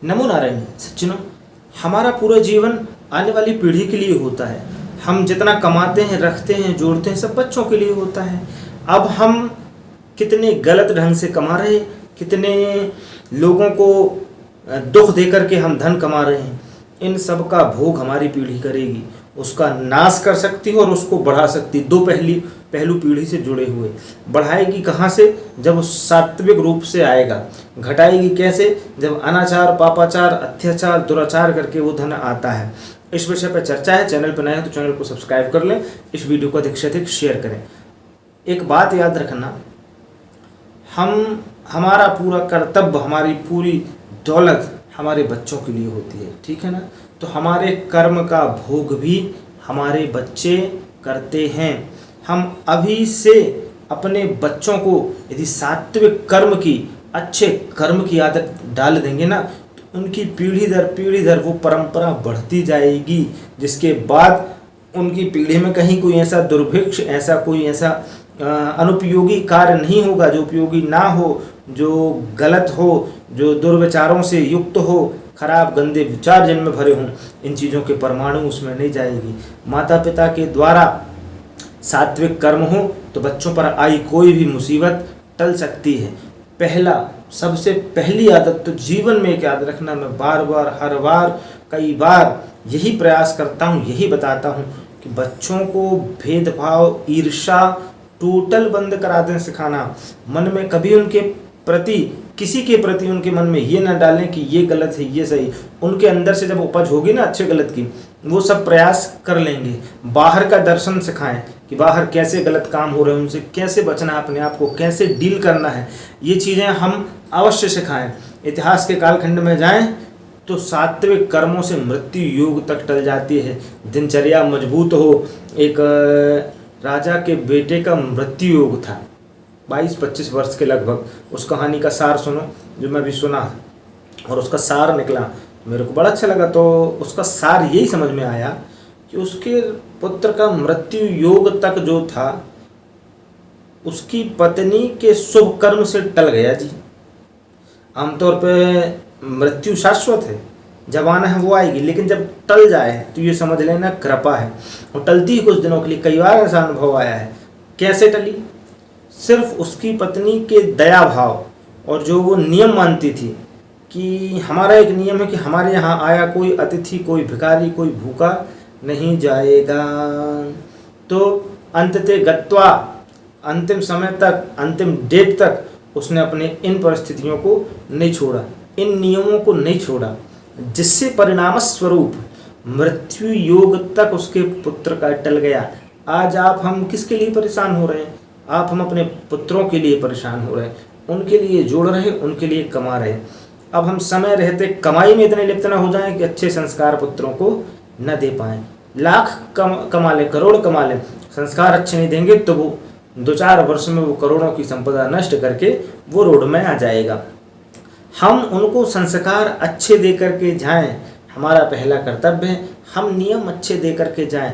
नमो नारायण सज्जनों, हमारा पूरा जीवन आने वाली पीढ़ी के लिए होता है। हम जितना कमाते हैं, रखते हैं, जोड़ते हैं, सब बच्चों के लिए होता है। अब हम कितने गलत ढंग से कमा रहे, कितने लोगों को दुख दे करके हम धन कमा रहे हैं, इन सब का भोग हमारी पीढ़ी करेगी। उसका नाश कर सकती है और उसको बढ़ा सकती। दो पहलू पीढ़ी से जुड़े हुए। बढ़ाएगी कहाँ से? जब वो सात्विक रूप से आएगा। घटाएगी कैसे? जब अनाचार, पापाचार, अत्याचार, दुराचार करके वो धन आता है। इस विषय पर चर्चा है। चैनल पर नए हैं तो चैनल को सब्सक्राइब कर लें। इस वीडियो को अधिक से अधिक शेयर करें। एक बात याद रखना, हमारा पूरा कर्तव्य, हमारी पूरी दौलत हमारे बच्चों के लिए होती है, ठीक है ना। तो हमारे कर्म का भोग भी हमारे बच्चे करते हैं। हम अभी से अपने बच्चों को यदि सात्विक कर्म की, अच्छे कर्म की आदत डाल देंगे ना, तो उनकी पीढ़ी दर वो परंपरा बढ़ती जाएगी। जिसके बाद उनकी पीढ़ी में कहीं कोई ऐसा दुर्भिक्ष, कोई ऐसा अनुपयोगी कार्य नहीं होगा जो उपयोगी ना हो, जो गलत हो, जो दुर्विचारों से युक्त हो, खराब गंदे विचार जिनमें भरे हों। इन चीज़ों के परमाणु उसमें नहीं जाएगी। माता पिता के द्वारा सात्विक कर्म हो तो बच्चों पर आई कोई भी मुसीबत टल सकती है। सबसे पहली आदत तो जीवन में एक याद रखना, मैं बार बार, हर बार, कई बार यही प्रयास करता हूँ, यही बताता हूँ कि बच्चों को भेदभाव, ईर्ष्या टोटल बंद करा दें सिखाना। मन में कभी उनके प्रति, किसी के प्रति उनके मन में ये ना डालें कि ये गलत है, ये सही। उनके अंदर से जब उपज होगी ना अच्छे गलत की, वो सब प्रयास कर लेंगे। बाहर का दर्शन सिखाएं कि बाहर कैसे गलत काम हो रहे हैं, उनसे कैसे बचना है, अपने आप को कैसे डील करना है, ये चीज़ें हम अवश्य सिखाएं। इतिहास के कालखंड में जाएं तो सात्विक कर्मों से मृत्यु योग तक टल जाती है। दिनचर्या मजबूत हो। एक राजा के बेटे का मृत्यु योग था, 22-25 वर्ष के लगभग। उस कहानी का सार सुनो, जो मैं भी सुना और उसका सार निकला, मेरे को बड़ा अच्छा लगा। तो उसका सार यही समझ में आया कि उसके पुत्र का मृत्यु योग तक जो था, उसकी पत्नी के शुभ कर्म से टल गया जी। आमतौर पे मृत्यु शाश्वत है, जब आना है वो आएगी, लेकिन जब टल जाए तो ये समझ लेना कृपा है। और टलती ही कुछ दिनों के लिए। कई बार ऐसा अनुभव आया है। कैसे टली? सिर्फ उसकी पत्नी के दया भाव और जो वो नियम मानती थी कि हमारा एक नियम है कि हमारे यहाँ आया कोई अतिथि, कोई भिखारी, कोई भूखा नहीं जाएगा। तो अंततः गत्वा, अंतिम समय तक, अंतिम डेट तक उसने अपने इन परिस्थितियों को नहीं छोड़ा, इन नियमों को नहीं छोड़ा, जिससे परिणाम स्वरूप मृत्यु योग तक उसके पुत्र का टल गया। आज हम किसके लिए परेशान हो रहे हैं? हम अपने पुत्रों के लिए परेशान हो रहे हैं, उनके लिए जोड़ रहे हैं, उनके लिए कमा रहे हैं। अब हम समय रहते कमाई में इतने लिप्त ना हो जाएं कि अच्छे संस्कार पुत्रों को न दे पाएं। लाख कमा लें, करोड़ कमा लें, संस्कार अच्छे नहीं देंगे तो वो 2-4 वर्ष में वो करोड़ों की संपदा नष्ट करके वो रोड में आ जाएगा। हम उनको संस्कार अच्छे दे करके जाएं, हमारा पहला कर्तव्य है। हम नियम अच्छे दे करके जाएं।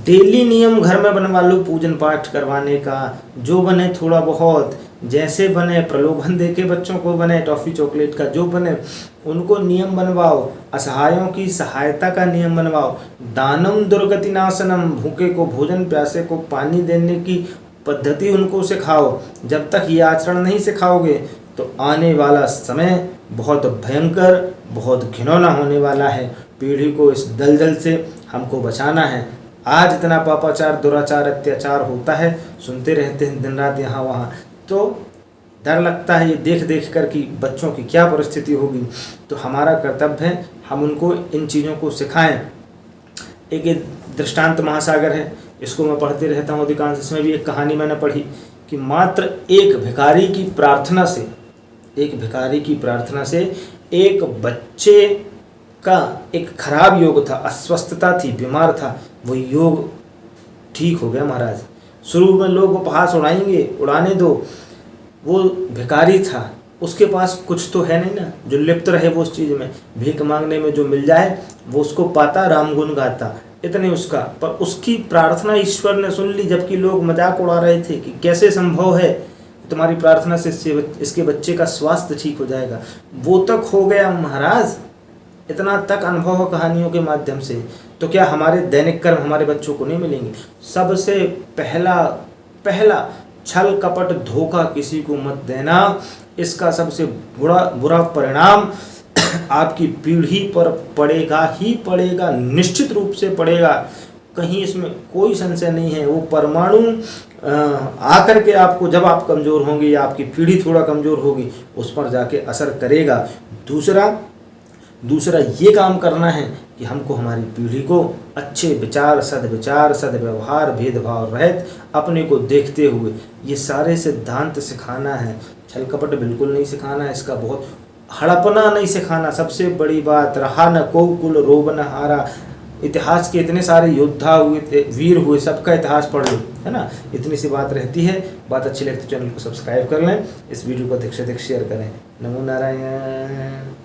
डेली नियम घर में बनवा लो, पूजन पाठ करवाने का, जो बने थोड़ा बहुत, जैसे बने, प्रलोभन दे के बच्चों को बने, टॉफ़ी चॉकलेट का जो बने, उनको नियम बनवाओ। असहायों की सहायता का नियम बनवाओ। दानम दुर्गति नाशनम, भूखे को भोजन, प्यासे को पानी देने की पद्धति उनको सिखाओ। जब तक ये आचरण नहीं सिखाओगे तो आने वाला समय बहुत भयंकर, बहुत घिनौना होने वाला है। पीढ़ी को इस दलदल से हमको बचाना है। आज इतना पापाचार, दुराचार, अत्याचार होता है, सुनते रहते हैं दिन रात यहाँ वहाँ, तो डर लगता है ये देख देख कर कि बच्चों की क्या परिस्थिति होगी। तो हमारा कर्तव्य है हम उनको इन चीज़ों को सिखाएं। एक दृष्टांत महासागर है, इसको मैं पढ़ते रहता हूँ अधिकांश। इसमें भी एक कहानी मैंने पढ़ी कि मात्र एक भिखारी की प्रार्थना से एक बच्चे का एक खराब योग था, अस्वस्थता थी, बीमार था, वो योग ठीक हो गया महाराज। शुरू में लोग उपहास उड़ाने दो, वो भिखारी था, उसके पास कुछ तो है नहीं ना, जो लिप्त रहे वो उस चीज़ में, भीख मांगने में जो मिल जाए वो उसको पाता, राम गुण गाता, इतने उसका। पर उसकी प्रार्थना ईश्वर ने सुन ली, जबकि लोग मजाक उड़ा रहे थे कि कैसे संभव है तुम्हारी प्रार्थना से इसके बच्चे का स्वास्थ्य ठीक हो जाएगा। वो तक हो गया महाराज, इतना तक अनुभव कहानियों के माध्यम से, तो क्या हमारे दैनिक कर्म हमारे बच्चों को नहीं मिलेंगे? सबसे पहला छल कपट धोखा किसी को मत देना। इसका सबसे बुरा परिणाम आपकी पीढ़ी पर पड़ेगा ही पड़ेगा, निश्चित रूप से पड़ेगा, कहीं इसमें कोई संशय नहीं है। वो परमाणु आकर के आपको, जब आप कमज़ोर होंगे या आपकी पीढ़ी थोड़ा कमज़ोर होगी, उस पर जाके असर करेगा। दूसरा ये काम करना है कि हमको हमारी पीढ़ी को अच्छे विचार, सद्व्यवहार, भेदभाव रहित अपने को देखते हुए ये सारे सिद्धांत सिखाना है। छल कपट बिल्कुल नहीं सिखाना है, इसका बहुत हड़पना नहीं सिखाना। सबसे बड़ी बात, रहा न को कुल रोब न हारा। इतिहास के इतने सारे योद्धा हुए थे, वीर हुए, सबका इतिहास पढ़ लो, है ना। इतनी सी बात रहती है। बात अच्छी लगती है चैनल को सब्सक्राइब कर लें, इस वीडियो को अधिक से अधिक शेयर करें। नमो नारायण।